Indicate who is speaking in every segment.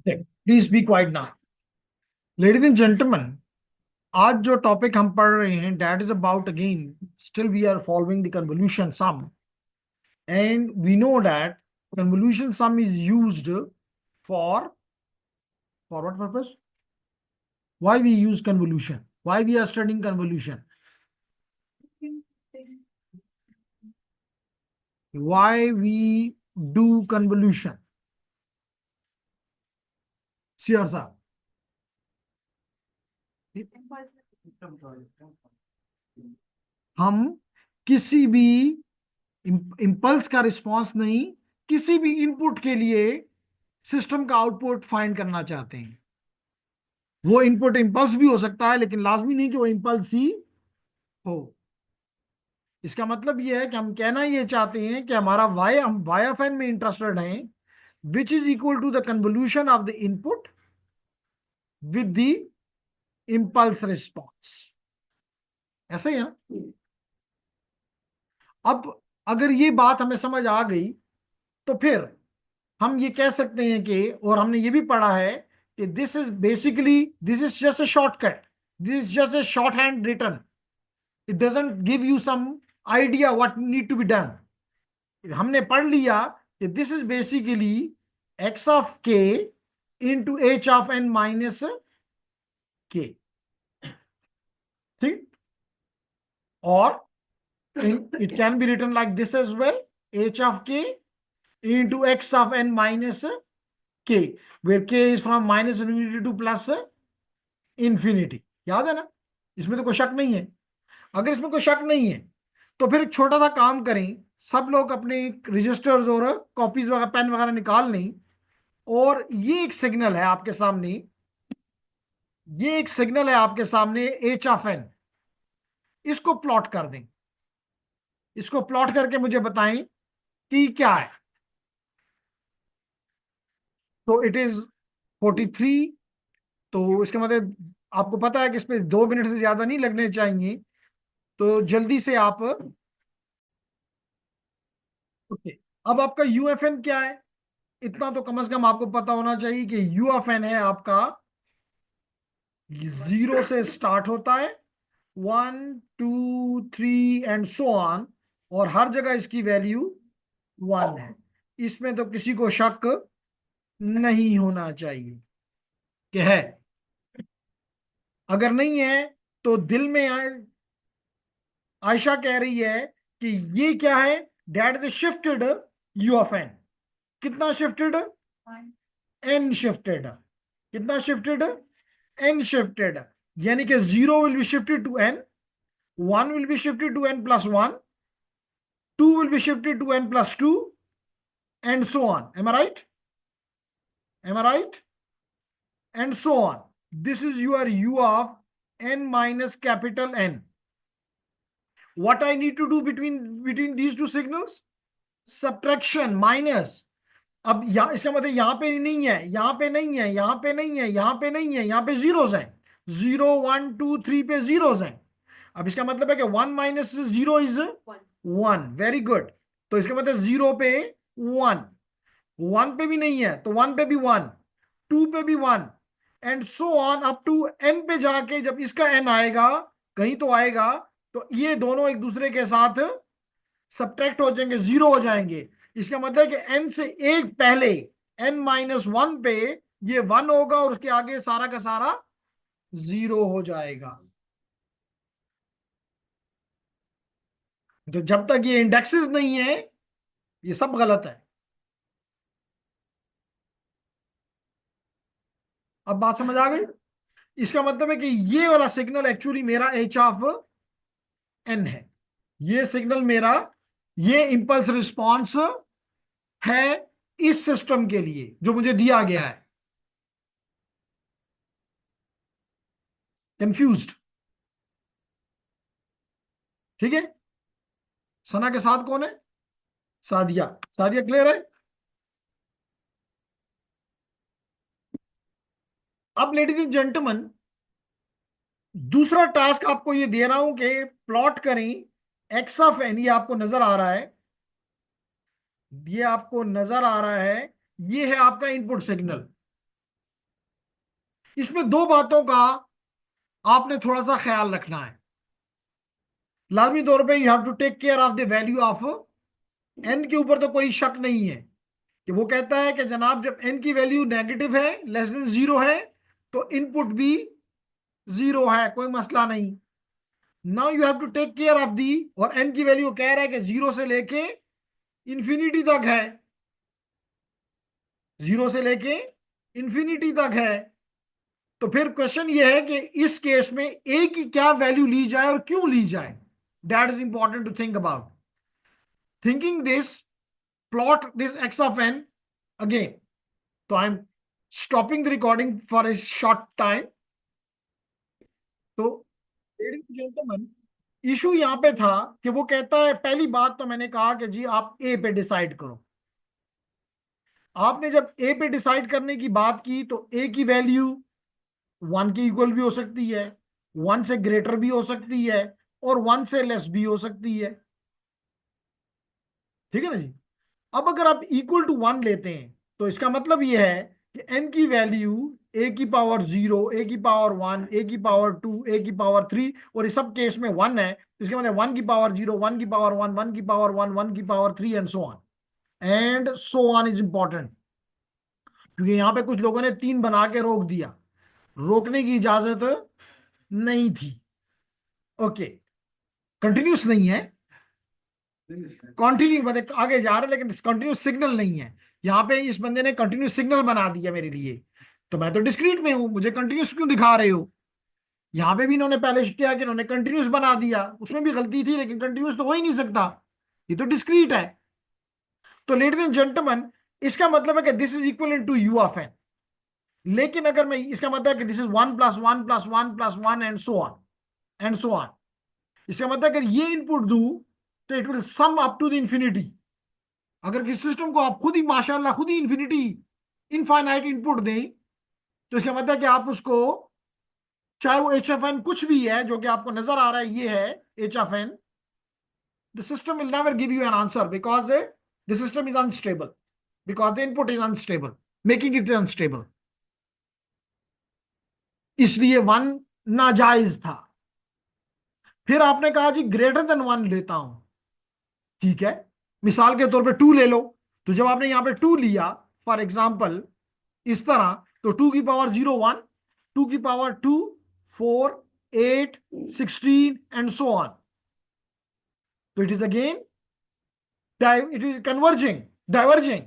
Speaker 1: Please be quiet now. Ladies and gentlemen, आज जो topic हम पढ़ रहे हैं that is about again still we are following the convolution sum and we know that convolution sum is used for what purpose? Why we use convolution? Why we are studying convolution? Why we do convolution? Sir साहब, हम किसी भी impulse का response नहीं, किसी भी input के लिए सिस्टम का आउटपुट फाइंड करना चाहते हैं। वो इनपुट इम्पल्स भी हो सकता है, लेकिन लाजमी नहीं कि वो इम्पल्स ही हो। इसका मतलब ये है कि हम कहना ये चाहते हैं कि हमारा वाई, हम वाई ऑफ एन में इंटरेस्टेड हैं, which is equal to the convolution of the input with the impulse response. ऐसा ही है ना? अब अगर ये बात हमें समझ आ गई तो फिर हम ये कह सकते हैं कि, और हमने ये भी पढ़ा है कि this is basically, this is just a shortcut, this is just a shorthand written, it doesn't give you some idea what need to be done. हमने पढ़ लिया कि this is basically X of K into H of N minus K. ठीक? और it can be written like this as well, h of k into x of n minus k, where k is from minus infinity to plus infinity। याद है ना? इसमें तो कोई शक नहीं है। अगर इसमें कोई शक नहीं है तो फिर एक छोटा सा काम करें, सब लोग अपने रजिस्टर्स और कॉपीज वगैरह, पेन वगैरह निकाल लें, और ये एक सिग्नल है आपके सामने, ये एक सिग्नल है आपके सामने h ऑफ n, इसको प्लॉट कर दें। इसको प्लॉट करके मुझे बताएं कि क्या है। तो इट इज 43। तो इसका मतलब आपको पता है कि इसमें 2 मिनट से ज्यादा नहीं लगने चाहिए, तो जल्दी से आप। ओके, अब आपका यूएफएन क्या है? इतना तो कम से कम आपको पता होना चाहिए कि यूएफएन है आपका, 0 से स्टार्ट होता है, 1 2 3 एंड सो ऑन, और हर जगह इसकी वैल्यू 1 है। इसमें तो किसी को शक नहीं होना चाहिए कि है। अगर नहीं है तो दिल में आयशा कह रही है कि ये क्या है, that is shifted u of n. कितना शिफ्टेड? N shifted. कितना शिफ्टेड? N shifted. यानी कि 0 will be shifted to n, 1 will be shifted to n plus 1, 2 will be shifted to n plus 2, and so on. Am I right? Am I right? And so on. This is your u of N minus capital n. What I need to do between these two signals? Subtraction, minus। अब यहां इसका मतलब यहां पे नहीं है, यहां पे नहीं है, यहां पे नहीं है, यहां पे नहीं है, यहां पे जीरोस हैं। 0 1 2 3 पे जीरोस हैं। अब इसका मतलब है कि 1 - 0 इज 1। Very good. तो इसका मतलब 0 पे 1, 1 पे भी नहीं है तो 1 पे भी 1, 2 पे भी 1, and so on up to n पे जाके जब इसका n आएगा, कहीं तो आएगा, तो ये दोनों एक दूसरे के साथ सब्ट्रैक्ट हो जाएंगे, 0 हो जाएंगे। इसका मतलब है कि n से एक पहले, n - 1 पे ये 1 होगा और उसके आगे सारा का सारा 0 हो जाएगा। तो जब तक ये इंडेक्सेस नहीं है, ये सब गलत है। अब बात समझ आ गई? इसका मतलब है कि ये वाला सिग्नल एक्चुअली मेरा h ऑफ n है। ये सिग्नल मेरा, ये इंपल्स रिस्पॉन्स है इस सिस्टम के लिए जो मुझे दिया गया है। कंफ्यूज्ड? ठीक है। सना के साथ कौन है? सादिया। सादिया क्लियर है? अब लेडीज एंड जेंटलमैन, दूसरा टास्क आपको ये दे रहा हूं कि प्लॉट करें एक्स ऑफ एन। ये आपको नजर आ रहा है, ये आपको नजर आ रहा है, ये है आपका इनपुट सिग्नल। इसमें दो बातों का आपने थोड़ा सा ख्याल रखना है। लाजमी तौर पे you have to take care of the value of n के ऊपर तो कोई शक नहीं है कि वो कहता है कि जनाब जब एन की वैल्यू नेगेटिव है, लेस देन जीरो है, तो इनपुट भी जीरो है, कोई मसला नहीं। Now you have to take care of the, और एन की वैल्यू कह रहा है कि जीरो से लेके इंफिनिटी तक है, जीरो से लेके इंफिनिटी तक है। तो फिर क्वेश्चन ये है कि इस केस में ए की क्या वैल्यू ली जाए और क्यों ली जाए, that is important to think about. Thinking this, plot this x of n again. So I'm stopping the recording for a short time. तो लेडीज एंड जेंटलमैन, इशू यहाँ पे था कि वो कहता है, पहली बात तो मैंने कहा कि जी आप ए पे डिसाइड करो। आपने जब ए पे डिसाइड करने की बात की तो ए की वैल्यू वन के इक्वल भी हो सकती है, वन से ग्रेटर भी हो सकती है, और वन से लेस भी हो सकती है। ठीक है ना जी। अब अगर आप इक्वल टू वन लेते हैं तो इसका मतलब यह है कि एन की वैल्यू ए की पावर जीरो, ए की पावर वन, ए की पावर टू, ए की पावर थ्री, और इस सब केस में वन है, तो इसका मतलब वन की पावर जीरो, वन की पावर वन, वन की पावर वन, वन की power three, and so on is important. क्योंकि यहां पे कुछ लोगों ने तीन बना के रोक दिया, रोकने की इजाजत नहीं थी। ओके, कंटिन्यूस नहीं है, कॉन्टिन्यू मतलब आगे जा रहे हैं, लेकिन कंटिन्यूस सिग्नल नहीं है। यहाँ पे इस बंदे ने कंटिन्यूस सिग्नल बना दिया मेरे लिए, तो मैं तो डिस्क्रीट में हूं, मुझे कंटिन्यूस क्यों दिखा रहे हो। यहाँ पे भी इन्होंने पहले किया कि इन्होंने कंटिन्यूस बना दिया, उसमें भी गलती थी, लेकिन कंटिन्यूस तो हो ही नहीं सकता, ये तो डिस्क्रीट है। तो लेडीज एंड जेंटलमैन, इसका मतलब है कि this is equal to u of n. लेकिन अगर मैं, इसका मतलब है कि this is one plus one plus one plus one and so on and so on. इसका मतलब अगर ये इनपुट दूं तो it will sum up to the infinity. अगर किसी सिस्टम को आप खुद ही माशाल्लाह खुद ही इंफिनिटी इनफाइनाइट इनपुट दें, तो इसका मतलब है कि आप उसको, चाहे वो एच एफ एन कुछ भी है जो कि आपको नजर आ रहा है ये है h f n, the system will never give you an answer because the system is unstable, because the input is unstable, making it unstable. इसलिए वन नाजायज था। फिर आपने कहा जी ग्रेटर देन वन लेता हूं, ठीक है, मिसाल के तौर पे टू ले लो। तो जब आपने यहां पे टू लिया फॉर एग्जाम्पल इस तरह, तो टू की पावर जीरो वन, टू की power two, four, eight, 16 and so on. तो it is again it is converging, diverging.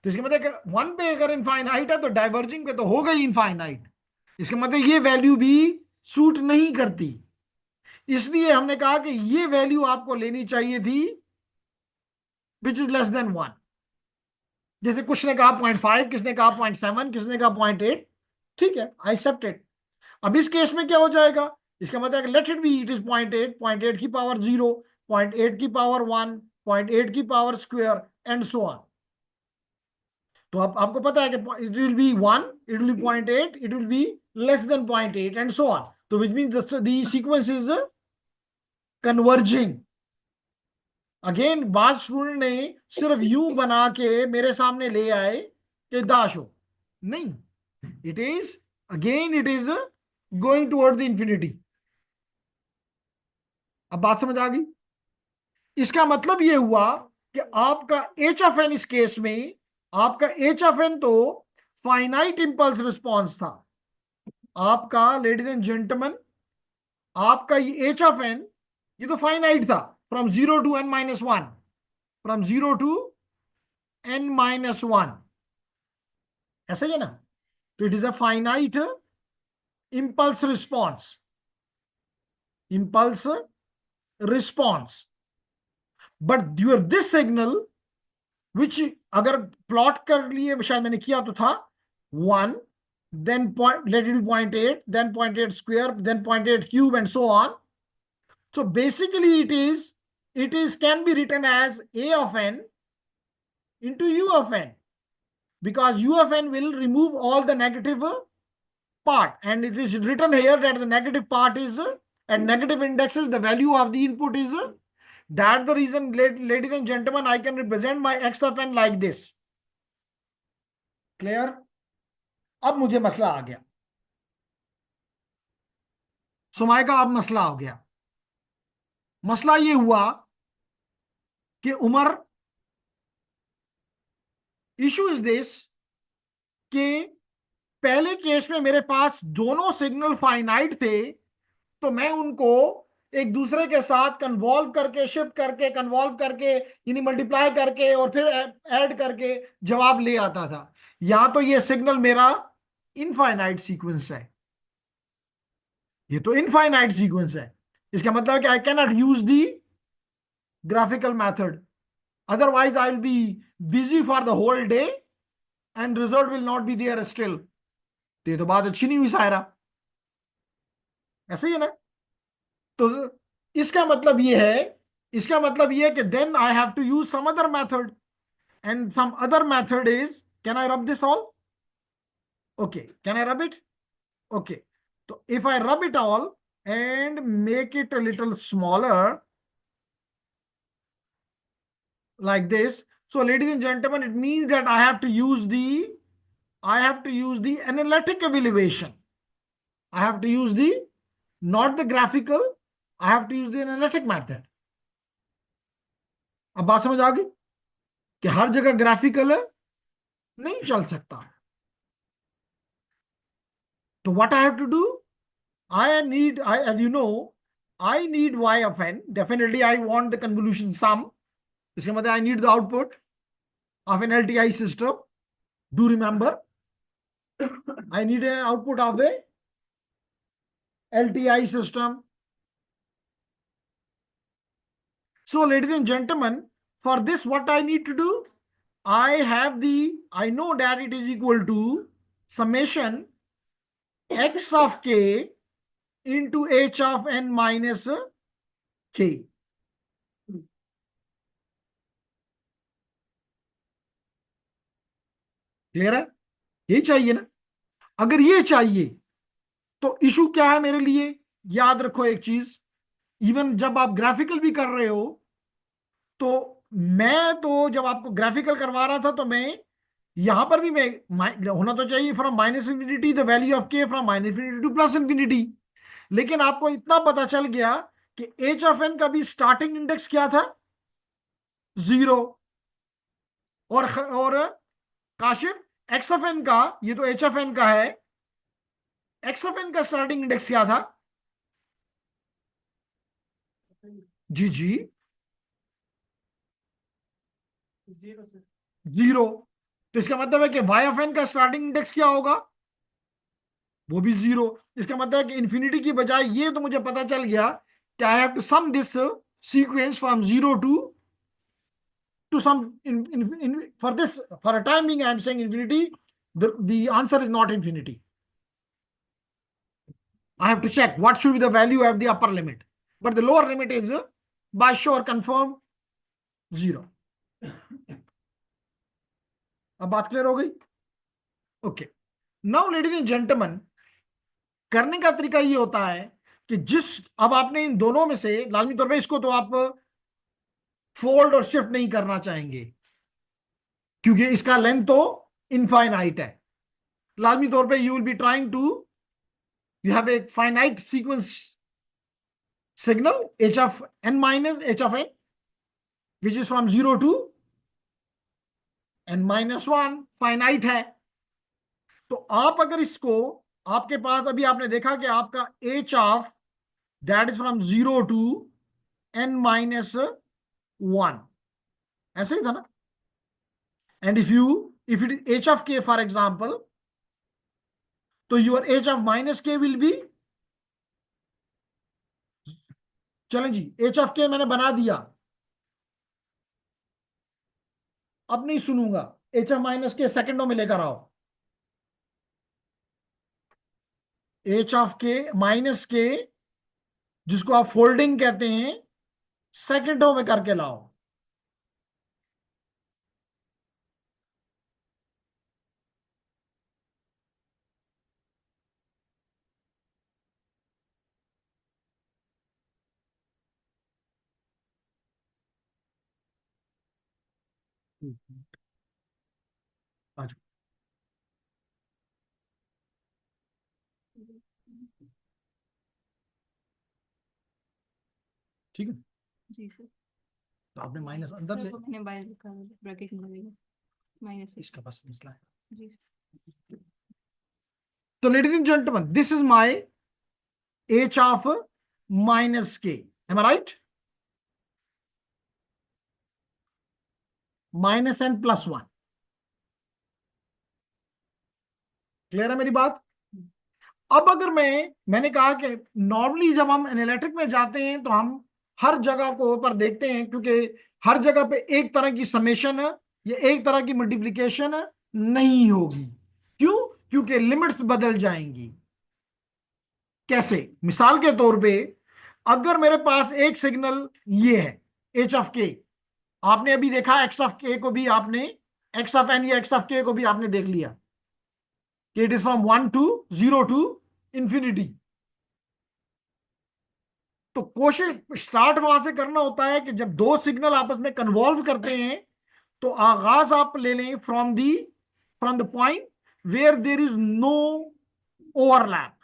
Speaker 1: तो इसका मतलब वन पे अगर इनफाइनाइट है तो डाइवर्जिंग पे तो हो गई इनफाइनाइट। इसका मतलब ये वैल्यू भी सूट नहीं करती। इसलिए हमने कहा कि ये वैल्यू आपको लेनी चाहिए थी which is less then one. जैसे कुछ ने कहा 0.5, किसने कहा 0.7, किसने कहा 0.8, ठीक है, आई एक्सेप्ट इट। अब इस केस में क्या हो जाएगा, इसका मतलब let it be, it is 0.8, 0.8 की पावर जीरो, 0.8 की पावर वन, 0.8 की power square and so on. तो अब आपको पता है कि it will be one, it will be 0.8, it will be less than 0.8 and so on. तो which means the sequence is converging. Again बाद स्टूडेंट ने सिर्फ यू बना के मेरे सामने ले आए कि दाश हो, नहीं, it is again it is going toward the infinity. अब बात समझ आ गई। इसका मतलब यह हुआ कि आपका एच ऑफ एन, इस केस में आपका एच ऑफ एन तो फाइनाइट इंपल्स रिस्पॉन्स था आपका, लेडीज एंड जेंटलमैन। आपका ये एच ऑफ एन ये तो फाइनाइट था, from zero to n minus one, from zero to n minus one, ऐसा ही है ना। तो it is a finite impulse response, impulse response, but your this signal which अगर प्लॉट कर लिए, शायद मैंने किया तो था, one, then point, let it be 0.8, then 0.8 square, then 0.8 cube and so on. So basically it is can be written as a of n into u of n, because u of n will remove all the negative part, and it is written here that the negative part is at negative indexes, the value of the input is that the reason, ladies and gentlemen, I can represent my x of n like this. Clear? अब मुझे मसला आ गया, सुमाइका अब मसला हो गया। मसला ये हुआ कि उमर, इशू इज दिस कि पहले केस में मेरे पास दोनों सिग्नल फाइनाइट थे, तो मैं उनको एक दूसरे के साथ कन्वॉल्व करके, शिफ्ट करके, कन्वॉल्व करके, यानी मल्टीप्लाई करके और फिर ऐड करके जवाब ले आता था। या तो ये सिग्नल मेरा इनफाइनाइट सीक्वेंस है, ये तो इनफाइनाइट सीक्वेंस है। इसका मतलब है कि I can not use the graphical method, otherwise I will be busy for the whole day and result will not be there still। तो ये तो बात अच्छी नहीं हुई सायरा, ऐसे ही है ना? तो इसका मतलब ये है, इसका मतलब ये है कि then I have to use some other method, and some other method is, can I rub this all? Okay, can I rub it? Okay, तो if I rub it all and make it a little smaller like this, so ladies and gentlemen, it means that I have to use the analytic evaluation. I have to use the, not the graphical, I have to use the analytic method। अब बात समझ आ गई कि हर जगह graphical नहीं चल सकता। तो what I have to do, I need, as you know, I need y of n. Definitely, I want the convolution sum. इसका मतलब I need the output of an LTI system. Do remember, I need an output of a LTI system. So, ladies and gentlemen, for this, what I need to do, I know that it is equal to summation x of k into h of n minus k। Clear है? यही चाहिए ना? अगर ये चाहिए तो issue क्या है मेरे लिए? याद रखो एक चीज, इवन जब आप ग्राफिकल भी कर रहे हो, तो मैं तो जब आपको ग्राफिकल करवा रहा था, तो मैं यहां पर भी मैं होना तो चाहिए from minus infinity the value of K, from minus infinity to plus infinity. लेकिन आपको इतना पता चल गया कि एच ऑफ एन का भी स्टार्टिंग इंडेक्स क्या था? जीरो। और काशिफ, एक्स ऑफ एन का, ये तो एच ऑफ एन का है, एक्स ऑफ एन का स्टार्टिंग इंडेक्स क्या था? जी जी, जीरो। तो इसका मतलब है कि वाई ऑफ एन का स्टार्टिंग इंडेक्स क्या होगा? वो भी जीरो। इसका मतलब है कि इंफिनिटी की बजाय ये तो मुझे पता चल गया कि I have to sum this sequence from zero to some for this, for a time being I am saying infinity, the answer is not infinity. I have to check what should be the value of the upper limit, but the lower limit is by sure confirm zero। अब बात clear हो गई? Okay, now ladies and gentleman, करने का तरीका ये होता है कि अब आपने इन दोनों में से लाजमी तौर पे इसको तो आप फोल्ड और शिफ्ट नहीं करना चाहेंगे, क्योंकि इसका लेंथ तो इनफाइनाइट है। लाजमी तौर पे you will be trying to, you have a finite sequence signal h of n minus h of n, which is from 0 to n minus 1, finite है। तो आप अगर इसको, आपके पास अभी आपने देखा कि आपका h of that is from 0 to n minus 1, ऐसे ही था ना? And if it is h of k for example, तो your h of minus k will be, चलें जी, h of k मैंने बना दिया, अब नहीं सुनूंगा, h of माइनस के सेकंडों में लेकर आओ, एच ऑफ के माइनस के, जिसको आप फोल्डिंग कहते हैं, सेकंडों में करके लाओ। अच्छा, ठीक है,
Speaker 2: जी सर।
Speaker 1: तो आपने माइनस अंदर
Speaker 2: सर
Speaker 1: ले,
Speaker 2: तो मैंने बाहर लिखा है, ब्रैकेट में लगेगा -6।
Speaker 1: इसका बस मसला है।
Speaker 2: जी
Speaker 1: तो ladies and gentlemen, this is my h of minus k, am I right? -n+1। Clear है मेरी बात? अब अगर मैंने कहा कि नॉर्मली जब हम एनालिटिक में जाते हैं तो हम हर जगह को ऊपर देखते हैं, क्योंकि हर जगह पे एक तरह की समेशन या एक तरह की मल्टीप्लिकेशन नहीं होगी। क्यों? क्योंकि लिमिट्स बदल जाएंगी। कैसे? मिसाल के तौर पे, अगर मेरे पास एक सिग्नल ये है एच ऑफ के, आपने अभी देखा एक्स ऑफ के को भी आपने, एक्स ऑफ एन या एक्स ऑफ के को भी आपने देख लिया कि it is from 1 to 0 to infinity. तो कोशिश स्टार्ट वहां से करना होता है कि जब दो सिग्नल आपस में कन्वॉल्व करते हैं तो आगाज आप ले लें from the point where there is no overlap,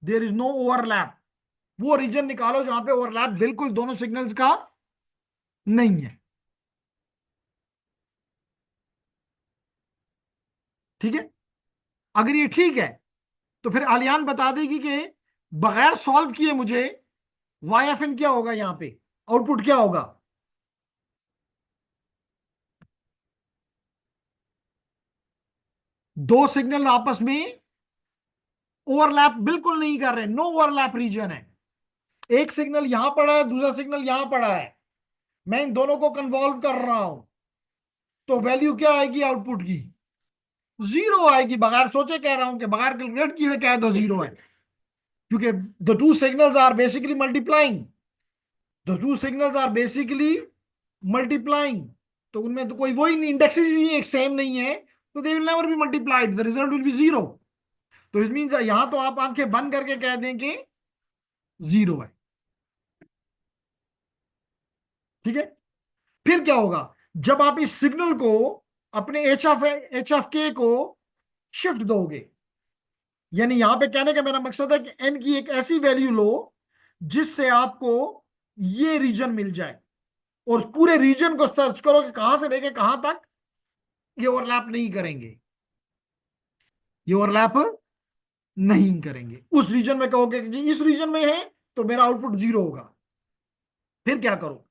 Speaker 1: there is no overlap. वो रीजन निकालो जहां पे ओवरलैप बिल्कुल दोनों सिग्नल्स का नहीं है। ठीक है? अगर ये ठीक है तो फिर आलियान बता देगी कि बगैर सॉल्व किए मुझे वाई एफ एन क्या होगा, यहां पे आउटपुट क्या होगा। दो सिग्नल आपस में ओवरलैप बिल्कुल नहीं कर रहे, नो ओवरलैप रीजन है। एक सिग्नल यहां पड़ा है, दूसरा सिग्नल यहां पड़ा है, मैं इन दोनों को कन्वॉल्व कर रहा हूं, तो वैल्यू क्या आएगी आउटपुट की? जीरो आएगी। बगैर सोचे कह रहा हूं कि बगैर कैलकुलेट किए कह दो जीरो है, क्योंकि the two signals are basically multiplying, the two signals are basically multiplying. तो उनमें तो कोई वही नहीं, इंडेक्सेस ही एक सेम नहीं है, तो they will never be multiplied, the result will be zero. तो इट मीन यहां तो आप आंखें बंद करके कह दें कि जीरो है। ठीक है? फिर क्या होगा? जब आप इस सिग्नल को अपने एच ऑफ के को शिफ्ट दोगे, यानी यहां पे कहने का मेरा मकसद है कि एन की एक ऐसी वैल्यू लो जिससे आपको ये रीजन मिल जाए, और पूरे रीजन को सर्च करो कि कहां से लेके कहां तक ये ओवरलैप नहीं करेंगे, ये ओवरलैप नहीं करेंगे। उस रीजन में कहोगे कि जी इस रीजन में है तो मेरा आउटपुट जीरो होगा। फिर क्या करो?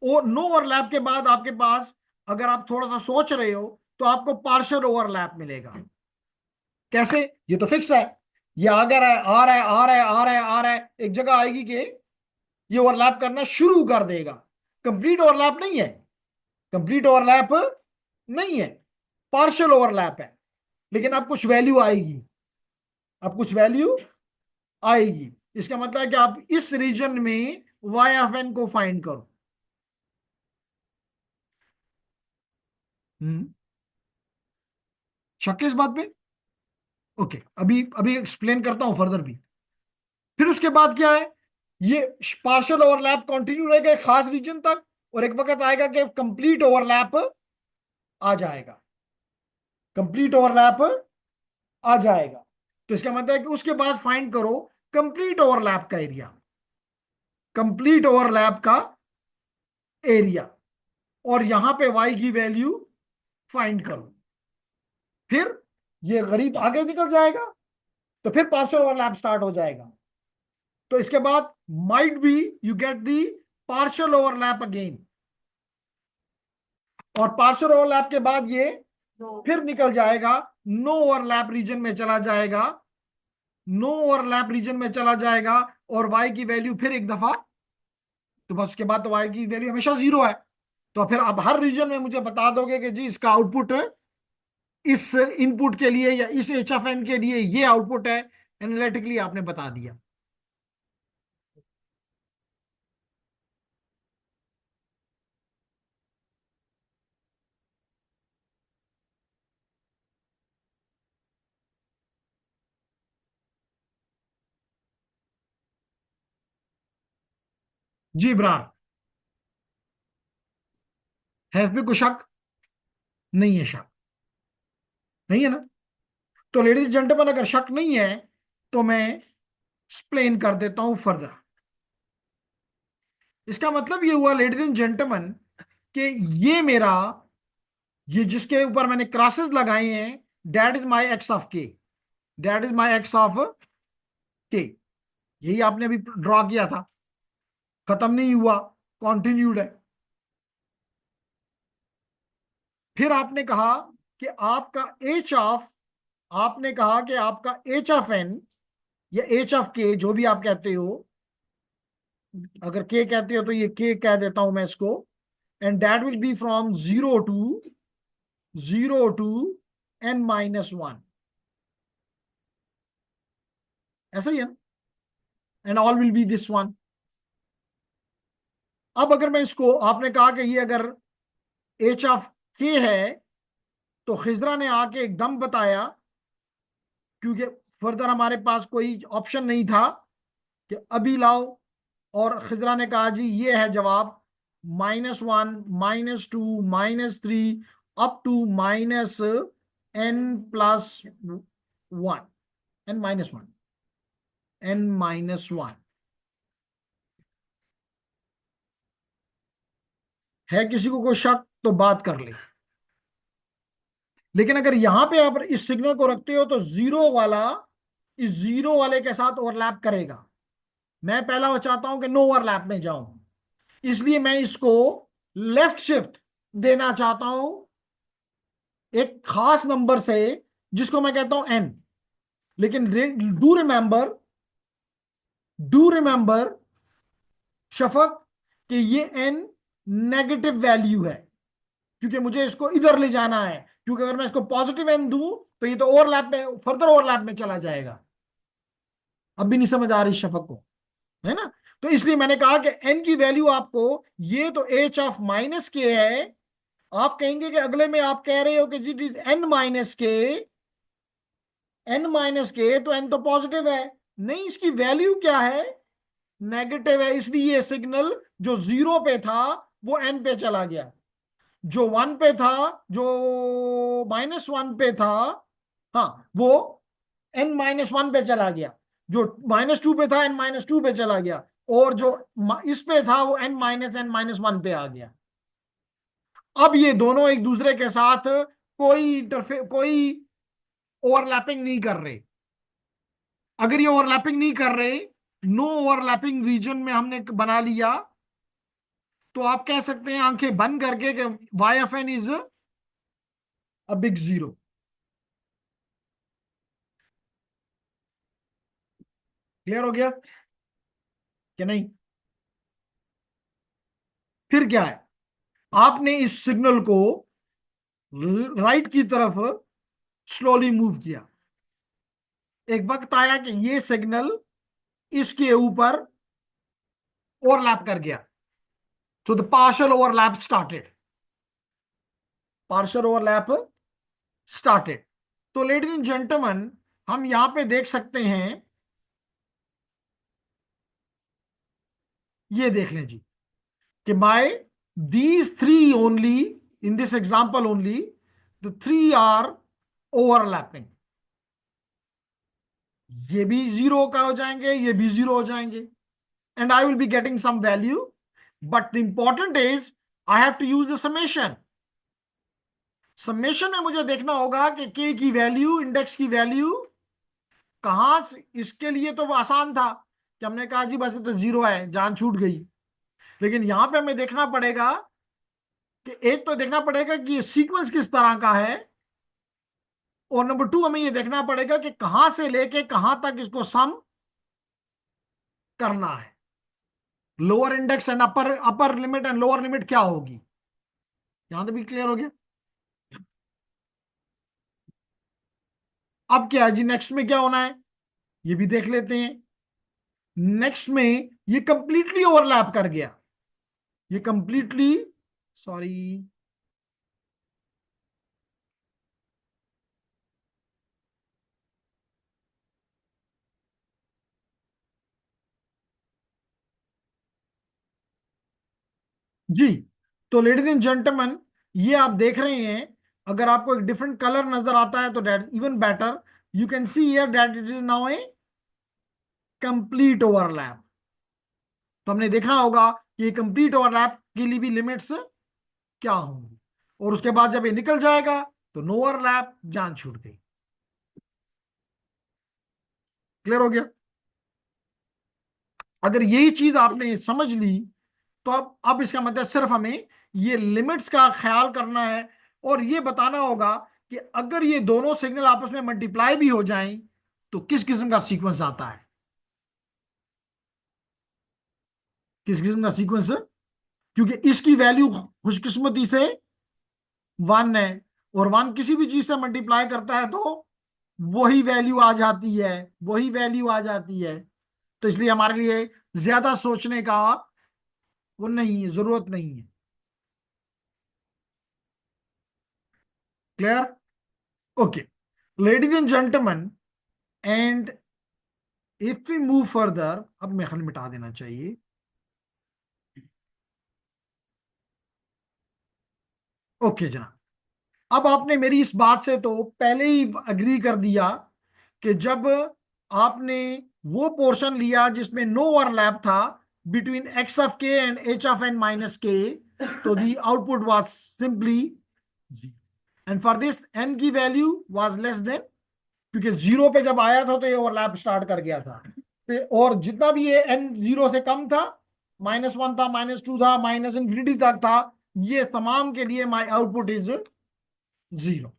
Speaker 1: और नो ओवरलैप के बाद आपके पास, अगर आप थोड़ा सा सोच रहे हो, तो आपको पार्शियल ओवरलैप मिलेगा। कैसे? ये तो फिक्स है, ये अगर है आ रहा है आ रहा है आ रहा है आ रहा है, एक जगह आएगी कि ये ओवरलैप करना शुरू कर देगा। कंप्लीट ओवरलैप नहीं है, कंप्लीट ओवरलैप नहीं है, पार्शियल ओवरलैप है। लेकिन अब कुछ वैल्यू आएगी, अब कुछ वैल्यू आएगी। इसका मतलब है कि आप इस रीजन में वाई ऑफ एन को फाइंड करो। हम्म शक है इस बात पे? ओके, अभी अभी एक्सप्लेन करता हूं फर्दर भी। फिर उसके बाद क्या है? ये पार्शियल ओवरलैप कंटिन्यू रहेगा एक खास रीजन तक, और एक वक्त आएगा कि कंप्लीट ओवरलैप आ जाएगा, कंप्लीट ओवरलैप आ जाएगा। तो इसका मतलब है कि उसके बाद फाइंड करो कंप्लीट ओवरलैप का एरिया, कंप्लीट ओवरलैप का एरिया, और यहां पे वाई की वैल्यू फाइंड करो। फिर ये गरीब आगे निकल जाएगा, तो फिर पार्शियल ओवरलैप स्टार्ट हो जाएगा। तो इसके बाद might be you get the partial overlap again, और पार्शियल ओवरलैप के बाद ये फिर निकल जाएगा, नो ओवरलैप रीजन में चला जाएगा, नो ओवरलैप रीजन में चला जाएगा, और वाई की वैल्यू फिर एक दफा, तो बस उसके बाद तो वाई की वैल्यू हमेशा जीरो है। तो फिर आप हर रीजन में मुझे बता दोगे कि जी इसका आउटपुट इस इनपुट के लिए या इस एच एफ एन के लिए ये आउटपुट है, एनालिटिकली आपने बता दिया। जी इब्रार, है इसमें कोई शक? नहीं है शक? नहीं है ना? तो लेडीज जेंटलमैन, अगर शक नहीं है तो मैं एक्सप्लेन कर देता हूं फर्दर। इसका मतलब ये हुआ लेडीज एंड जेंटलमैन कि ये मेरा, ये जिसके ऊपर मैंने क्रॉसेस लगाए हैं, that is my X of K, that is my X of K. यही आपने अभी ड्रॉ किया था, खत्म नहीं हुआ, कॉन्टिन्यूड है। फिर आपने कहा कि आपका एच ऑफ, आपने कहा कि आपका एच ऑफ एन या एच ऑफ के, जो भी आप कहते हो, अगर के कहते हो तो ये के कह देता हूं मैं इसको, and that will be from 0 to n-1, ऐसा ही है ना, and all will be this one. अब अगर मैं इसको, आपने कहा कि ये अगर एच ऑफ के है, तो खिजरा ने आके एकदम बताया, क्योंकि फर्दर हमारे पास कोई ऑप्शन नहीं था कि अभी लाओ, और खिजरा ने कहा जी ये है जवाब, -1, -2, -3, up to -n+1, n-1, n-1। है किसी को कोई शक तो बात कर ले। लेकिन अगर यहां पे आप इस सिग्नल को रखते हो तो जीरो वाला इस जीरो वाले के साथ ओवरलैप करेगा। मैं पहला वो चाहता हूं कि नो ओवरलैप में जाऊं, इसलिए मैं इसको लेफ्ट शिफ्ट देना चाहता हूं एक खास नंबर से, जिसको मैं कहता हूं एन। लेकिन डू रिमेंबर शफक कि ये एन नेगेटिव वैल्यू है, क्योंकि मुझे इसको इधर ले जाना है, क्योंकि अगर मैं इसको पॉजिटिव एन दूं तो ये तो ओवरलैप में, फर्दर ओवरलैप में चला जाएगा। अब भी नहीं समझ आ रही शफक को, है ना? तो इसलिए मैंने कहा कि एन की वैल्यू आपको, ये तो एच ऑफ माइनस के है, आप कहेंगे कि अगले में आप कह रहे हो कि जी इट इज n-के, n-के, तो n तो पॉजिटिव है। नहीं, इसकी वैल्यू क्या है? नेगेटिव है, इसलिए ये सिग्नल जो 0 पे था वो n पे चला गया, जो 1 पे था, जो -1 पे था, हाँ वो n-1 पे चला गया, जो -2 पे था n-2 पे चला गया, और जो इस पे था वो n-1 पे आ गया। अब ये दोनों एक दूसरे के साथ कोई ओवरलैपिंग नहीं कर रहे। अगर ये ओवरलैपिंग नहीं कर रहे, नो ओवरलैपिंग रीजन में हमने बना लिया, तो आप कह सकते हैं आंखें बंद करके कि Y F N is a big zero. Clear हो गया कि नहीं? फिर क्या है, आपने इस सिग्नल को राइट की तरफ स्लोली मूव किया। एक वक्त आया कि ये सिग्नल इसके ऊपर ओवरलैप कर गया, तो the partial overlap started, partial overlap started. तो लेडीज एंड जेंटलमैन, हम यहां पे देख सकते हैं, ये देख लें जी, कि by these three only, in this example only, the three are overlapping. ये भी जीरो का हो जाएंगे, ये भी जीरो हो जाएंगे, and I will be getting some value, but the important is I have to use the summation. Summation में मुझे देखना होगा कि के की वैल्यू, इंडेक्स की वैल्यू कहां से, इसके लिए तो वो आसान था कि हमने कहा जी बस ये तो जीरो है, जान छूट गई। लेकिन यहां पे हमें देखना पड़ेगा कि एक तो देखना पड़ेगा कि ये सीक्वेंस किस तरह का है, और नंबर 2 हमें ये देखना पड़ेगा कि कहां से लेके कहां तक इसको सम करना है। Lower index and upper, upper limit and lower limit क्या होगी, यहां तक भी क्लियर हो गया? अब क्या है जी, नेक्स्ट में क्या होना है, ये भी देख लेते हैं। नेक्स्ट में ये कंप्लीटली ओवरलैप कर गया, ये कंप्लीटली, सॉरी, जी। तो लेडीज एंड जेंटलमैन, ये आप देख रहे हैं, अगर आपको एक डिफरेंट कलर नजर आता है तो that even better, you can see here that it is now A complete overlap. तो हमने देखना होगा कि कंप्लीट ओवरलैप के लिए भी लिमिट्स क्या होंगी, और उसके बाद जब ये निकल जाएगा तो नो ओवरलैप, जान छूट गई। क्लियर हो गया? अगर यही चीज आपने समझ ली तो अब इसका मतलब सिर्फ हमें ये लिमिट्स का ख्याल करना है, और ये बताना होगा कि अगर ये दोनों सिग्नल आपस में मल्टीप्लाई भी हो जाएं तो किस किस्म का सीक्वेंस आता है, किस किस्म का सीक्वेंस। क्योंकि इसकी वैल्यू खुशकिस्मती से 1 है, और 1 किसी भी चीज से मल्टीप्लाई करता है तो वही वैल्यू आ जाती है, वही वैल्यू आ जाती है। तो इसलिए हमारे लिए ज्यादा सोचने का वो नहीं है, जरूरत नहीं है। Clear? Okay ladies and gentlemen, and if we move further, अब मेरे ख्याल मिटा देना चाहिए। ओके जनाब, अब आपने मेरी इस बात से तो पहले ही अग्री कर दिया कि जब आपने वो पोर्शन लिया जिसमें नो ओवरलैप था between x of k and h of N minus k, तो the output was simply, and for this n की वैल्यू वाज लेस देन, क्योंकि जीरो पे जब आया था तो ये ओवरलैप स्टार्ट कर गया था। और जितना भी ये एन जीरो से कम था, -1 था, -2 था, माइनस इंफिनिटी तक था, ये तमाम के लिए माई आउटपुट इज 0।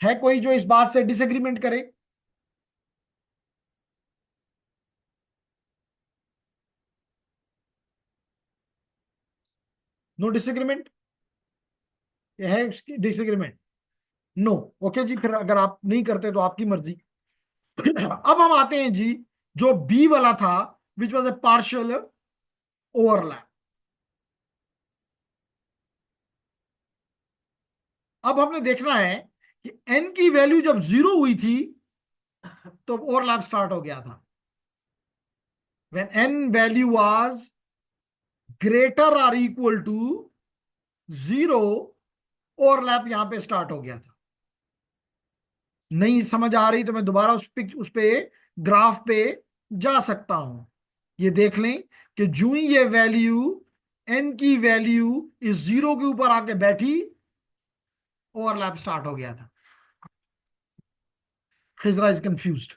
Speaker 1: है कोई जो इस बात से डिसएग्रीमेंट करे? No disagreement? है डिसएग्रीमेंट? नो। ओके जी, फिर अगर आप नहीं करते तो आपकी मर्जी। अब हम आते हैं जी जो बी वाला था, which was a partial overlap. अब हमने देखना है कि एन की वैल्यू जब 0 हुई थी तो ओवरलैप स्टार्ट हो गया था। When an value was greater और इक्वल टू 0, ओवरलैप यहां पे स्टार्ट हो गया था। नहीं समझ आ रही तो मैं दोबारा उस पे ग्राफ पे जा सकता हूं। ये देख लें कि जो ही ये वैल्यू एन की वैल्यू इस 0 के ऊपर आके बैठी, ओवरलैप स्टार्ट हो गया था। खिजरा इज कंफ्यूज्ड।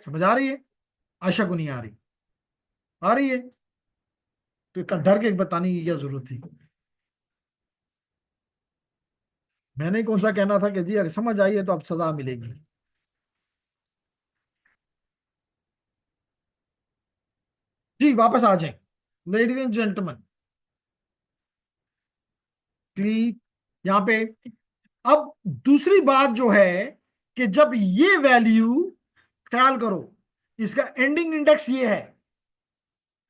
Speaker 1: समझ आ रही है? आशा को नहीं आ रही? आ रही है? तो इतना डर के बताने की क्या जरूरत थी? मैंने कौन सा कहना था कि जी अगर समझ आई है तो अब सजा मिलेगी। जी वापस आ जाए लेडीज एंड जेंटलमैन, प्लीज यहाँ पे। अब दूसरी बात जो है कि जब ये वैल्यू, ख्याल करो, इसका एंडिंग इंडेक्स ये है,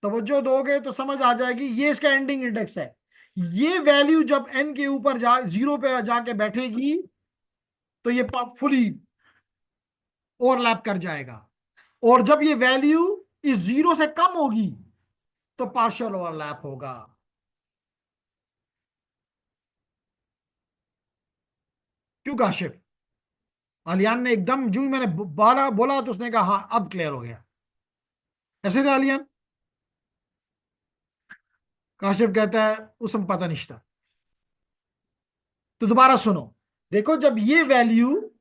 Speaker 1: तवज्जो दोगे तो समझ आ जाएगी, ये इसका एंडिंग इंडेक्स है। ये वैल्यू जब एन के ऊपर 0 पे जाके बैठेगी तो ये फुली ओवरलैप कर जाएगा, और जब ये वैल्यू इस 0 से कम होगी तो पार्शियल ओवरलैप होगा। क्यों काशिफ? आलियान ने एकदम जो ही मैंने बोला बोला तो उसने कहा हाँ अब क्लियर हो गया। ऐसे थे आलियान? काशिफ कहता है उसमें पता नहीं था। तो दोबारा सुनो, देखो जब ये वैल्यू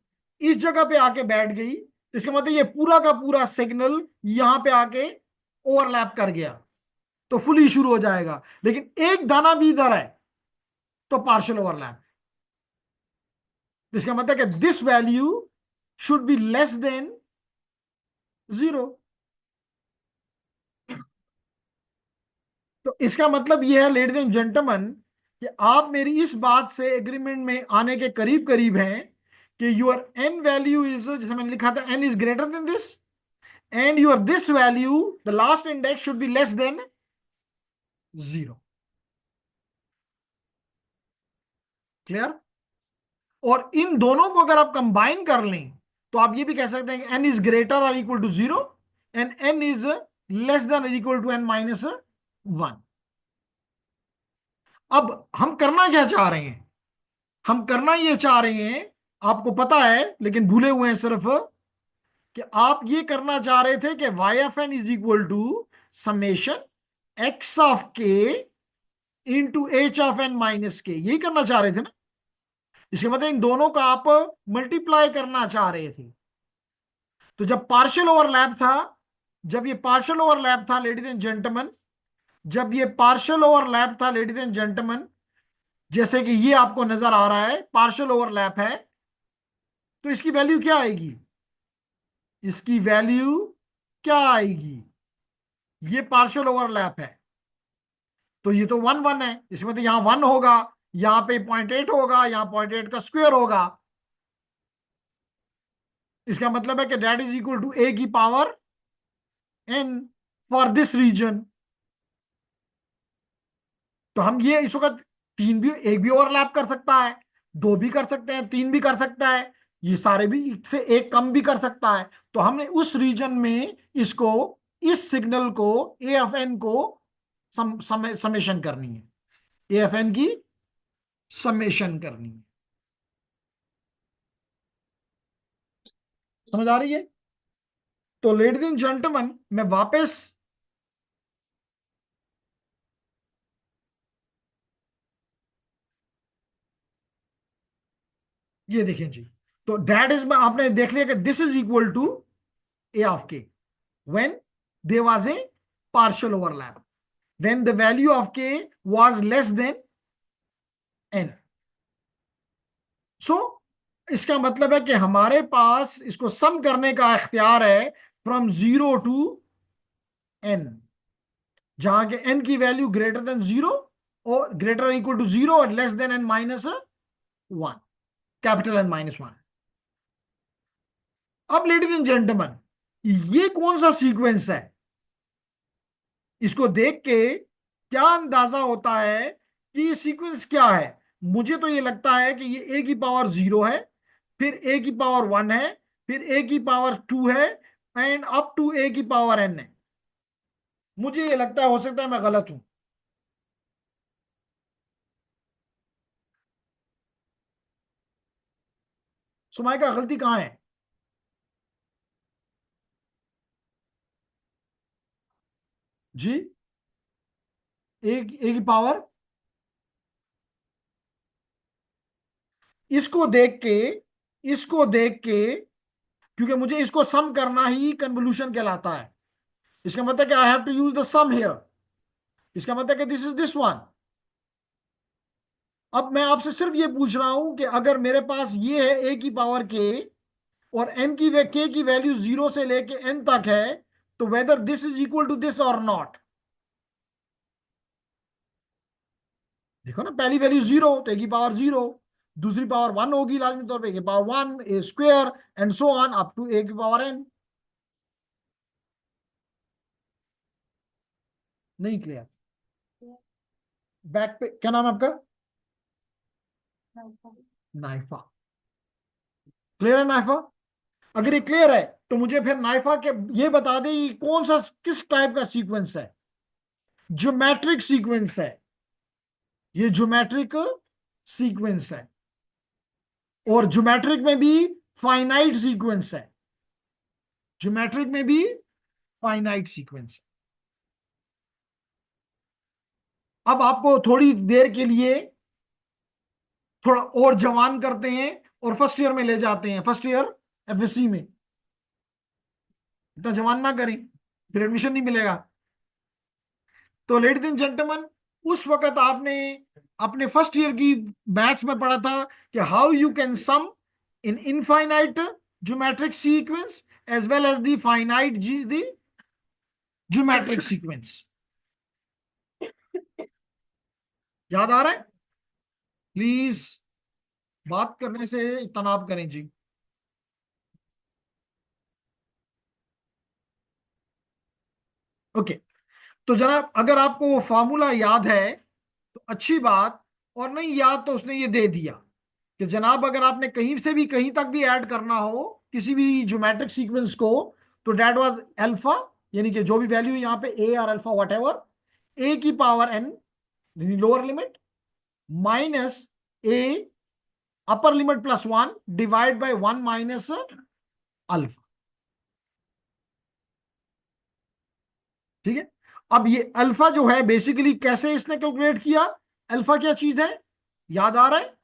Speaker 1: इस जगह पे आके बैठ गई तो इसका मतलब ये पूरा का पूरा सिग्नल यहां पे आके ओवरलैप कर गया तो फुली शुरू हो जाएगा, लेकिन एक दाना भी इधर है तो पार्शियल ओवरलैप। इसका मतलब कि this value should be less than 0। तो इसका मतलब यह है लेडीज एंड जेंटलमैन कि आप मेरी इस बात से एग्रीमेंट में आने के करीब करीब हैं कि योर एन वैल्यू इज, जैसे मैंने लिखा था, n is greater than this, and your this value the last index should be less than 0। Clear? और इन दोनों को अगर आप कंबाइन कर लें तो आप ये भी कह सकते हैं कि एन इज ग्रेटर और equal to 0 and n is less than equal to n minus 1। अब हम करना क्या चाह रहे हैं? हम करना ये चाह रहे हैं, आपको पता है लेकिन भूले हुए हैं सिर्फ, कि आप ये करना चाह रहे थे कि Y F N is equal to summation X of K into H of N minus K, यही करना चाह रहे थे ना। इसके मतलब इन दोनों का आप मल्टीप्लाई करना चाह रहे थे। तो जब पार्शियल ओवरलैप था, जब ये पार्शियल ओवरलैप था लेडीज एंड जेंटलमैन, जब ये पार्शियल ओवरलैप था लेडीज एंड जेंटलमैन, जैसे कि ये आपको नजर आ रहा है पार्शियल ओवरलैप है, तो इसकी वैल्यू क्या आएगी? इसकी वैल्यू क्या आएगी? ये पार्शियल ओवरलैप है, तो ये तो 1 1 है, इसमें तो यहां 1 होगा, यहां पे 0.8 होगा, यहां 0.8 का स्क्वायर होगा। इसका मतलब है कि that is equal to a की power n for this region. तो हम ये इस वक्त तीन भी, एक भी ओवरलैप कर सकता है, दो भी कर सकते हैं, तीन भी कर सकता है, ये सारे भी से एक कम भी कर सकता है। तो हमने उस रीजन में इसको, इस सिग्नल को ए एफ एन को समेशन करनी है, ए एफ एन की समेशन करनी है। समझ आ रही है? तो लेडीज एंड जेंटलमैन, मैं वापस, ये देखें जी, तो दैट इज में आपने देख लिया कि this is equal to a of k when there was a partial overlap, when the value of k was less than n. So इसका मतलब है कि हमारे पास इसको सम करने का इख्तियार है फ्रॉम 0 टू एन, जहां के एन की वैल्यू ग्रेटर देन 0 और ग्रेटर इक्वल टू 0 और less than n minus 1, capital n minus 1। अब लेडीज एंड जेंटलमैन, ये कौन सा सीक्वेंस है? इसको देख के क्या अंदाजा होता है कि ये सीक्वेंस क्या है? मुझे तो ये लगता है कि ये ए की पावर 0 है, फिर ए की पावर 1 है, फिर ए की पावर 2 है, एंड अप टू ए की पावर एन है। मुझे ये लगता है, हो सकता है मैं गलत हूं। सुमाई का गलती कहां है जी? ए की पावर, इसको देख के, इसको देख के, क्योंकि मुझे इसको सम करना ही कन्वोल्यूशन कहलाता है, इसका मतलब कि I have to use the sum here. इसका मतलब कि दिस इज दिस वन। अब मैं आपसे सिर्फ ये पूछ रहा हूं कि अगर मेरे पास ये है ए की पावर के, और एन की के की वैल्यू 0 से लेके एन तक है, तो whether this is equal to this और नॉट। देखो ना, पहली वैल्यू 0 तो ए की पावर 0, दूसरी पावर 1 होगी लाजमी तौर पे, ए की power 1, a square and so on up to a की पावर एन। नहीं क्लियर? बैक पे क्या नाम है आपका? नाइफा। क्लियर है नाइफा? अगर ये क्लियर है तो मुझे फिर नाइफा के ये बता दे ये कौन सा, किस टाइप का सीक्वेंस है? ज्योमेट्रिक सीक्वेंस है, ये ज्योमेट्रिक सीक्वेंस है, और ज्योमेट्रिक में भी फाइनाइट सीक्वेंस है, ज्योमेट्रिक में भी फाइनाइट सीक्वेंस है। अब आपको थोड़ी देर के लिए थोड़ा और जवान करते हैं और फर्स्ट ईयर में ले जाते हैं, फर्स्ट ईयर एफएससी में। इतना जवान ना करें, फिर एडमिशन नहीं मिलेगा। तो लेडीज एंड जेंटलमैन, उस वक्त आपने अपने फर्स्ट ईयर की मैथ्स में पढ़ा था कि how you can sum in infinite geometric sequence as well as the finite the geometric sequence. याद आ रहा है? प्लीज बात करने से तनाव करें जी। ओके, तो जनाब अगर आपको वो फार्मूला याद है तो अच्छी बात, और नहीं याद तो उसने ये दे दिया कि जनाब अगर आपने कहीं से भी कहीं तक भी ऐड करना हो किसी भी ज्योमेट्रिक सीक्वेंस को, तो डेट वाज अल्फा, यानी कि जो भी वैल्यू यहाँ पे ए और अल्फा वट एवर, ए की power n lower limit minus a upper limit plus 1 divide by 1 minus alpha. ठीक है। अब ये अल्फा जो है बेसिकली कैसे इसने कैलकुलेट किया, अल्फा क्या चीज है, याद आ रहा है?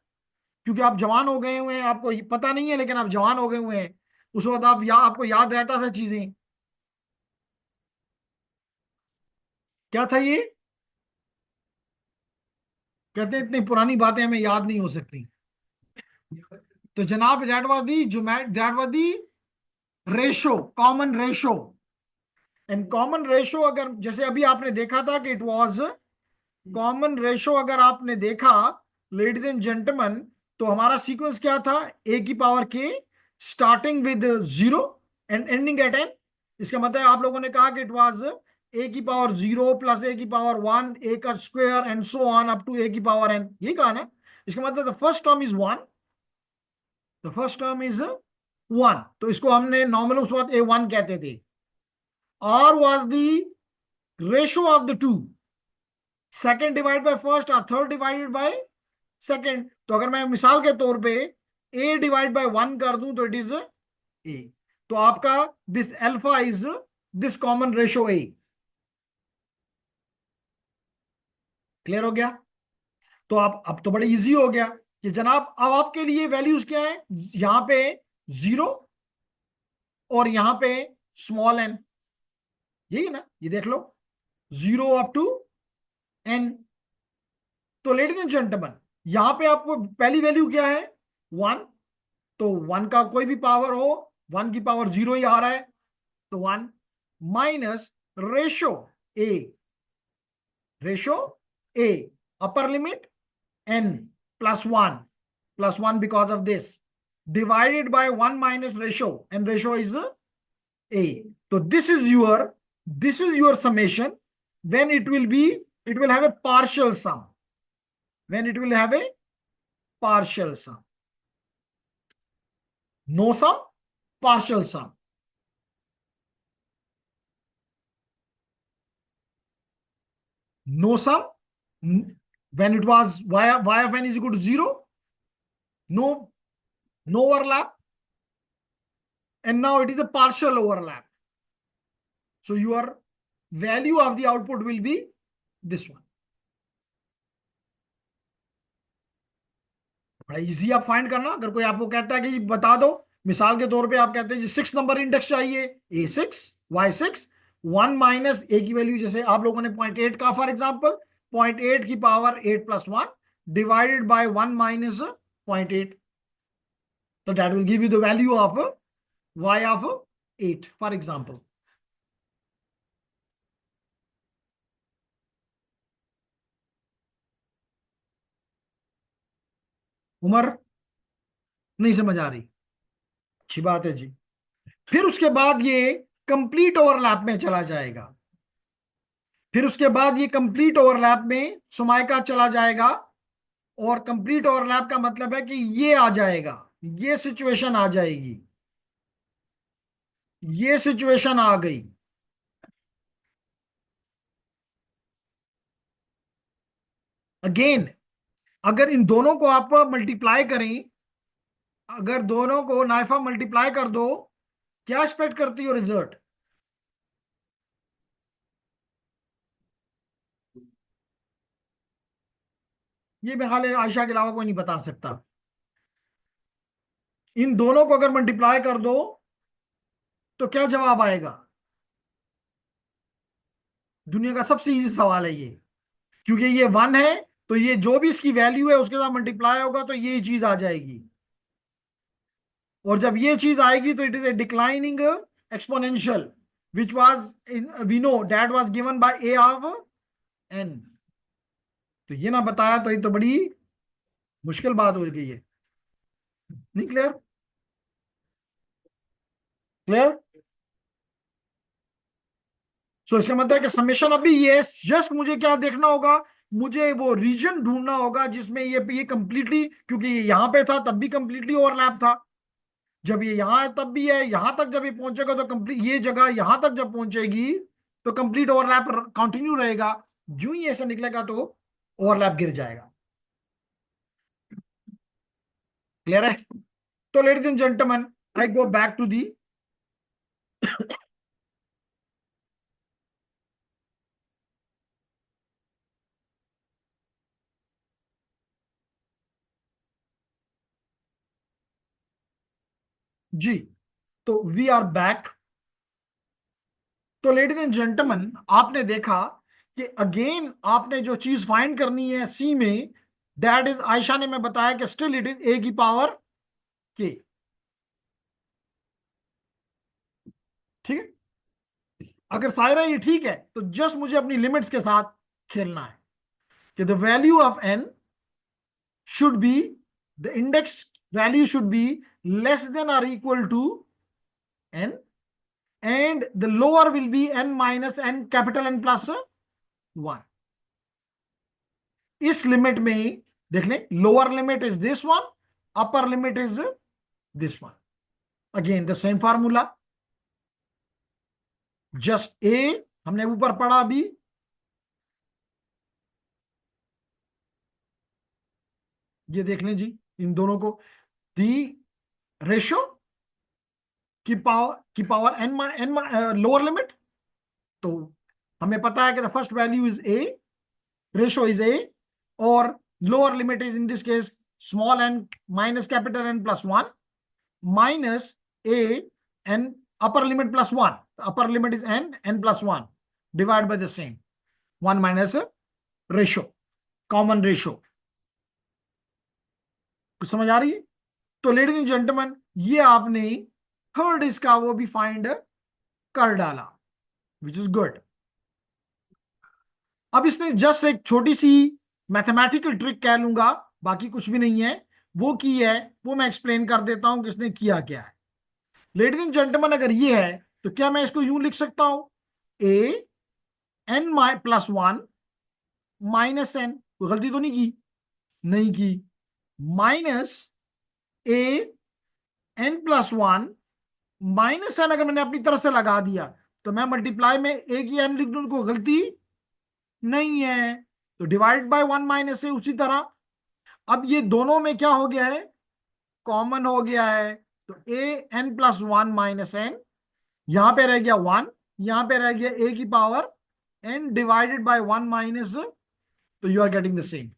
Speaker 1: क्योंकि आप जवान हो गए हुए हैं, आपको ये पता नहीं है, लेकिन आप जवान हो गए हुए हैं। उस वक्त आपको याद रहता था चीजें। क्या था ये? कहते हैं इतनी पुरानी बातें हमें याद नहीं हो सकती। तो जनाब that was the ratio, common ratio. And common ratio अगर जैसे अभी आपने देखा था कि इट वाज कॉमन रेशो, अगर आपने देखा लेडीज एंड जेंटलमैन, तो हमारा सीक्वेंस क्या था, ए की power k starting with 0 and ending at n. इसका मतलब आप लोगों ने कहा कि इट वाज ए की पावर 0 प्लस ए की पावर 1 ए का square and so on up to a की पावर एन, ये कहा ना। इसका मतलब the first term is 1, the first term is 1, तो इसको हमने नॉर्मल उस वक्त A1 कहते थे। R was the ratio of the two, second divide by first और थर्ड डिवाइडेड बाय सेकेंड। तो अगर मैं मिसाल के तौर पे a डिवाइड बाय 1 कर दूं तो इट इज a। तो आपका this alpha is this common ratio a। Clear हो गया? तो आप अब तो बड़े इजी हो गया कि जनाब अब आपके लिए वैल्यूज क्या है, यहां पे 0 और यहां पे स्मॉल n, यही है ना, ये देख लो 0 अप टू n। तो लेडीज एंड जेंटलमैन, यहां पे आपको पहली वैल्यू क्या है, 1। तो 1 का कोई भी पावर हो, 1 की पावर 0 ही आ रहा है, तो 1 minus ratio A, ratio A, upper limit n plus one because of this, divided by 1 minus ratio, and ratio is a। तो this is your summation when it will have a partial sum, when it will have a partial sum, no sum, partial sum, no sum, when it was y of n is equal to 0, no, no overlap, and now it is a partial overlap, so your value of the output will be this one। बड़ा easy आप find करना। अगर कोई आपको कहता है कि बता दो, मिसाल के तौर पे आप कहते हैं जी 6 नंबर इंडेक्स चाहिए, A6 Y6, 1 माइनस ए की वैल्यू, जैसे आप लोगों ने 0.8 का फॉर एग्जांपल, 0.8 की power 8 plus 1 divided by 1 minus 0.8, तो that will give you the value of y of 8 for example. Umar, नहीं समझ आ रही? अच्छी बात है जी। फिर उसके बाद ये कंप्लीट ओवरलैप में चला जाएगा, फिर उसके बाद ये कंप्लीट ओवरलैप में सुमाइका चला जाएगा, और कंप्लीट ओवरलैप का मतलब है कि ये आ जाएगा, ये सिचुएशन आ जाएगी, ये सिचुएशन आ गई। अगेन, अगर इन दोनों को आप मल्टीप्लाई करें, अगर दोनों को नाइफा मल्टीप्लाई कर दो, क्या एक्सपेक्ट करती हो रिजल्ट? ये मैं हाल आयशा के अलावा कोई नहीं बता सकता। इन दोनों को अगर मल्टीप्लाई कर दो तो क्या जवाब आएगा? दुनिया का सबसे इजी सवाल है ये, क्योंकि ये 1 है, तो ये जो भी इसकी वैल्यू है उसके साथ मल्टीप्लाई होगा तो ये चीज आ जाएगी, और जब ये चीज आएगी तो it is a declining exponential, which was we know that was given by a of n. तो ये ना बताया तो ये तो बड़ी मुश्किल बात हो गई है। नहीं क्लियर? क्लियर? सो इसका मतलब है कि समेशन अभी ये जस्ट मुझे क्या देखना होगा, मुझे वो रीजन ढूंढना होगा जिसमें ये कंप्लीटली, क्योंकि ये यहां पे था तब भी कंप्लीटली ओवरलैप था, जब ये यहां है तब भी है, यहां तक जब ये पहुंचेगा तो कंप्लीट, ये जगह यहां तक जब पहुंचेगी तो कंप्लीट ओवरलैप कंटिन्यू रहेगा। जो ही ऐसा निकलेगा तो ओवरलैप गिर जाएगा। क्लियर है? तो ladies and gentleman, I go back to the G, तो वी आर बैक। तो लेडीज एंड जेंटलमैन, आपने देखा कि अगेन आपने जो चीज फाइंड करनी है सी में, दैट इज, आयशा ने मैं बताया कि स्टिल इट इज ए की पावर के। ठीक है, अगर सायरा ये ठीक है तो जस्ट मुझे अपनी लिमिट्स के साथ खेलना है कि the value of n should be, the index value should be less than और equal to n, and the lower will be n minus n, capital n plus one. इस लिमिट में देख लें, lower limit is this one, upper limit is this one. Again the same formula, just a हमने ऊपर पढ़ा अभी, ये देख लें जी, इन दोनों को, दी रेशो की power n n, lower limit. तो हमें पता है कि the first value is a, ratio is a, और lower limit is in this case small n minus capital n plus one, minus a n, upper limit plus one, upper limit is n, n plus one, divide by the same one minus ratio, common ratio. कुछ समझ आ रही है? तो ladies and gentleman, ये आपने third इसका वो भी फाइंड कर डाला, विच इज गुड। अब इसने जस्ट एक छोटी सी मैथमेटिकल ट्रिक कह लूंगा, बाकी कुछ भी नहीं है, वो की है, वो मैं एक्सप्लेन कर देता हूं कि इसने किया क्या है। लेडीज एंड जेंटलमैन, अगर ये है तो क्या मैं इसको यूं लिख सकता हूं, a n my plus one minus n, कोई गलती तो नहीं की? नहीं की। Minus a n plus one minus n, अगर मैंने अपनी तरफ से लगा दिया तो मैं मल्टीप्लाई में ए की एन लिख दूं, कोई गलती नहीं है। तो डिवाइड बाय वन माइनस ए, उसी तरह अब ये दोनों में क्या हो गया है, कॉमन हो गया है। तो a n plus one minus n, यहां पे रह गया वन, यहां पे रह गया ए की power n divided by one minus, तो you are getting the same,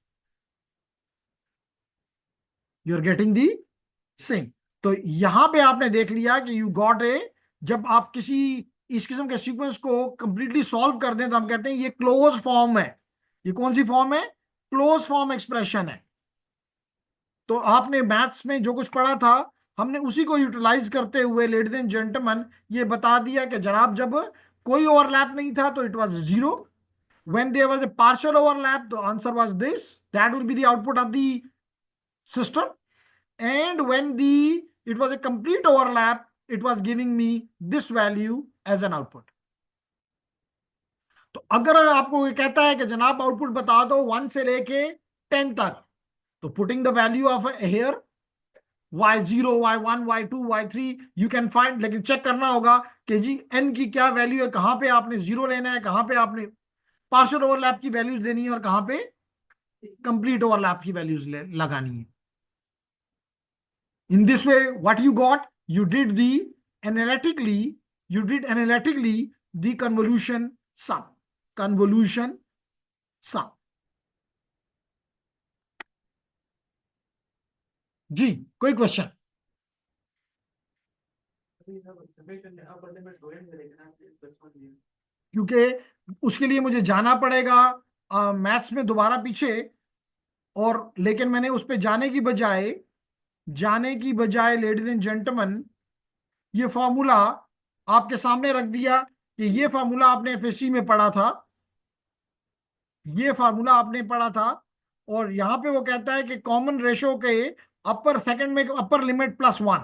Speaker 1: you are getting the same. तो यहां पे आपने देख लिया कि यू गॉट ए, जब आप किसी इस किस्म के सीक्वेंस को कंप्लीटली सॉल्व कर दें तो हम कहते हैं ये क्लोज फॉर्म है। ये कौन सी फॉर्म है? क्लोज फॉर्म एक्सप्रेशन है। तो आपने मैथ्स में जो कुछ पढ़ा था, हमने उसी को यूटिलाइज करते हुए लेडीज एंड जेंटलमैन ये बता दिया कि जनाब जब कोई ओवरलैप नहीं था तो it was zero, when there was a partial overlap the answer was this, that will be the output of the system, and when the it was a complete overlap it was giving me this value as an output. तो अगर आपको ये कहता है कि जनाब output बता दो 1 से लेके 10 तक, तो putting the value of here y0 y1 y2 y3 you can find, लेकिन चेक करना होगा कि जी n की क्या वैल्यू है, कहां पे आपने जीरो लेना है, कहां पे आपने पार्शियल ओवरलैप की वैल्यूज देनी है, और कहां पे कंप्लीट ओवरलैप की वैल्यूज लगानी है। In this way, what you got? You did the analytically, you did analytically the convolution sum. Convolution sum. जी, कोई क्वेश्चन? क्योंकि उसके लिए मुझे जाना पड़ेगा मैथ्स में दोबारा पीछे, और लेकिन मैंने उस पर जाने की बजाय लेडीज एंड जेंटलमैन ये फॉर्मूला आपके सामने रख दिया कि ये फॉर्मूला आपने एफएससी में पढ़ा था, ये फार्मूला आपने पढ़ा था, और यहां पे वो कहता है कि कॉमन रेशो के अपर सेकंड में अपर लिमिट प्लस वन।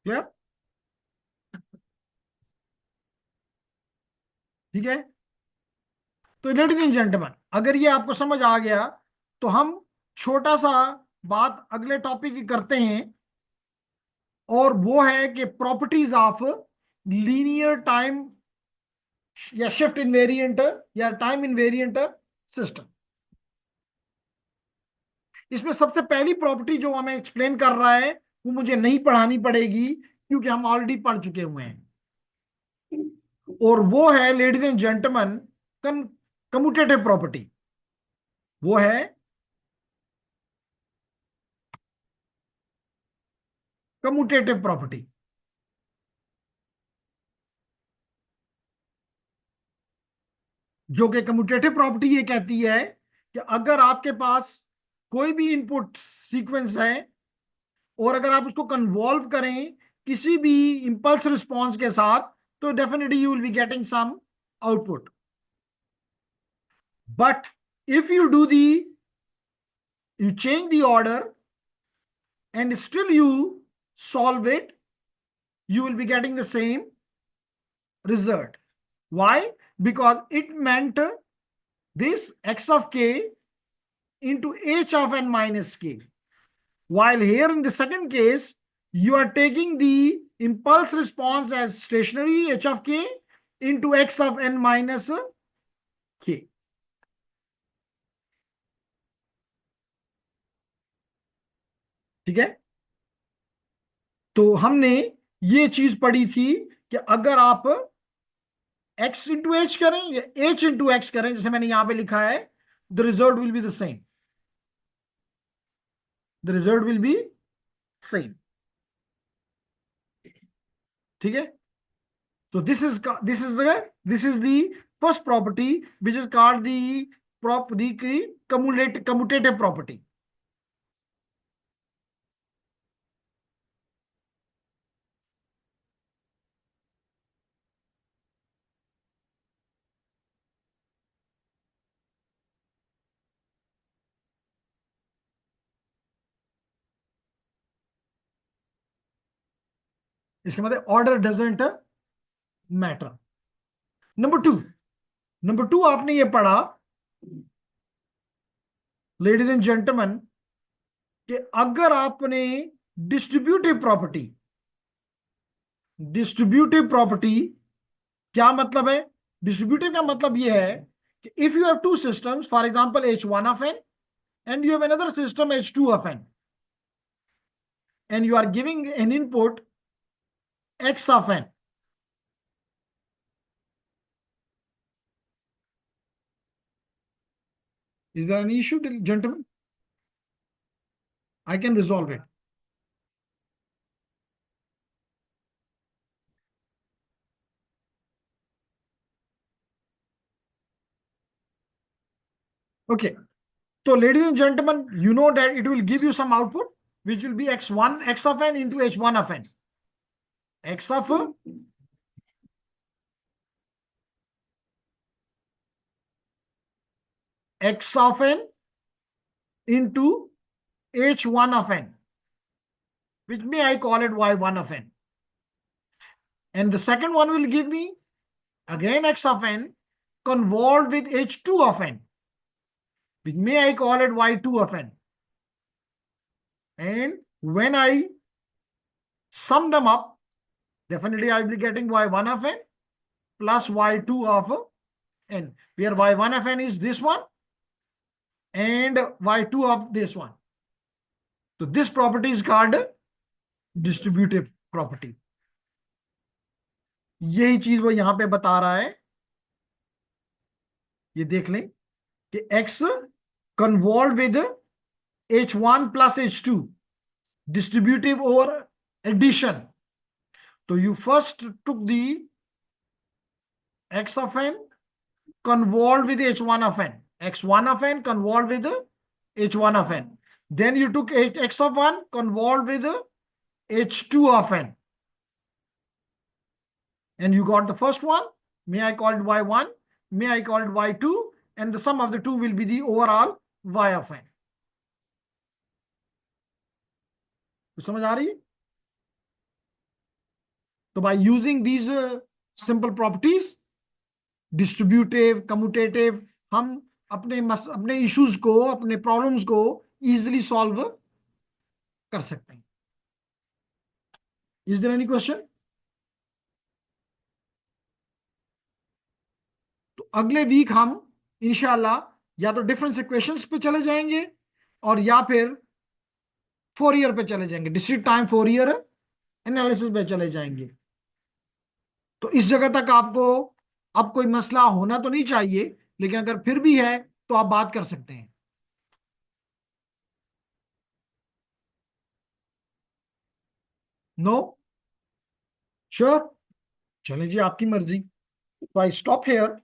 Speaker 1: क्लियर? ठीक है। तो लेडीज एंड जेंटलमैन, अगर ये आपको समझ आ गया तो हम छोटा सा बात अगले टॉपिक की करते हैं, और वो है कि प्रॉपर्टीज ऑफ लीनियर टाइम या शिफ्ट इनवेरिएंट या टाइम इनवेरिएंट सिस्टम। इसमें सबसे पहली प्रॉपर्टी जो हमें एक्सप्लेन कर रहा है वो मुझे नहीं पढ़ानी पड़ेगी क्योंकि हम ऑलरेडी पढ़ चुके हुए हैं, और वो है ladies and gentleman commutative property. वो है कम्यूटेटिव प्रॉपर्टी। जो कि कम्यूटेटिव प्रॉपर्टी ये कहती है कि अगर आपके पास कोई भी इनपुट सीक्वेंस है और अगर आप उसको कन्वॉल्व करें किसी भी इंपल्स रिस्पॉन्स के साथ, तो definitely you will be getting some output. But if you do the you change the order and still you solve it, you will be getting the same result. Why? Because it meant this x of k into h of n minus k. While here in the second case, you are taking the impulse response as stationary h of k into x of n minus k. ठीक है? तो हमने ये चीज पढ़ी थी कि अगर आप x इंटू एच करें या h इंटू एक्स करें, जैसे मैंने यहां पे लिखा है, the result will be the same. The result will be same. ठीक है? तो this is the first property which is called the property की कम्यूटेटिव प्रॉपर्टी। इसका मतलब order doesn't matter. Number two आपने ये पढ़ा, लेडीज एंड जेंटलमैन, कि अगर आपने डिस्ट्रीब्यूटिव प्रॉपर्टी क्या मतलब है? डिस्ट्रीब्यूटिव का मतलब यह है कि if you have two systems, for example H1 of n and you have another system H2 of n, and you are giving an input x of n, is there any issue, gentlemen? I can resolve it. Okay, so ladies and gentlemen, you know that it will give you some output which will be x1 x of n into h1 of n, x of x of n into h1 of n, which may I call it y1 of n, and the second one will give me again x of n convolved with h2 of n, which may I call it y2 of n, and when I sum them up, definitely I will be getting y1 of n plus y2 of n, where y1 of n is this one and y2 of this one. So this property is called distributive property. यही चीज वो यहां पे बता रहा है। ये देख लें कि x convolve with h1 plus h2, distributive or addition. So you first took the x of n convolved with h1 of n, x1 of n convolved with h1 of n. Then you took x of 1 convolved with h2 of n. And you got the first one. May I call it y1, may I call it y2, and the sum of the two will be the overall y of n. तो समझ आ रही है? तो by using these simple properties, distributive, commutative, हम अपने issues को, अपने problems को इजीली सॉल्व कर सकते हैं। Is there any question? तो अगले वीक हम इंशाल्लाह या तो डिफरेंस इक्वेशंस पे चले जाएंगे और या फिर फोरियर पे चले जाएंगे, डिस्क्रीट टाइम फोरियर एनालिसिस पे चले जाएंगे। तो इस जगह तक आपको अब कोई मसला होना तो नहीं चाहिए, लेकिन अगर फिर भी है तो आप बात कर सकते हैं। नो, श्योर, चले जी आपकी मर्जी। तो आई स्टॉप हेयर